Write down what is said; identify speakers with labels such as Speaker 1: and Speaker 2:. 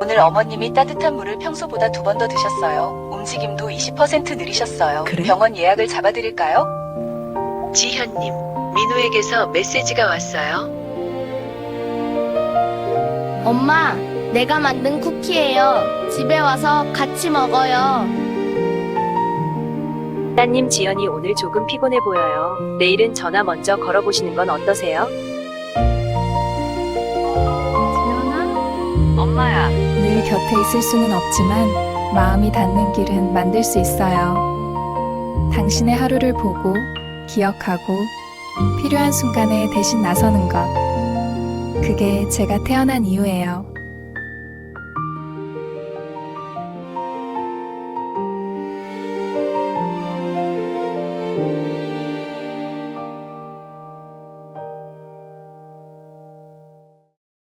Speaker 1: 오늘 어머님이 따뜻한 물을 평소보다 2번 더 드셨어요. 움직임도 20% 느리셨어요.
Speaker 2: 그래?
Speaker 1: 병원 예약을 잡아드릴까요?
Speaker 3: 지현님, 민우에게서 메시지가 왔어요.
Speaker 4: 엄마, 내가 만든 쿠키예요. 집에 와서 같이 먹어요.
Speaker 5: 따님 지연이 오늘 조금 피곤해 보여요. 내일은 전화 먼저 걸어보시는 건 어떠세요?
Speaker 2: 지연아?
Speaker 5: 엄마야.
Speaker 6: 늘 곁에 있을 수는 없지만 마음이 닿는 길은 만들 수 있어요. 당신의 하루를 보고 기억하고 필요한 순간에 대신 나서는 것. 그게 제가 태어난 이유예요.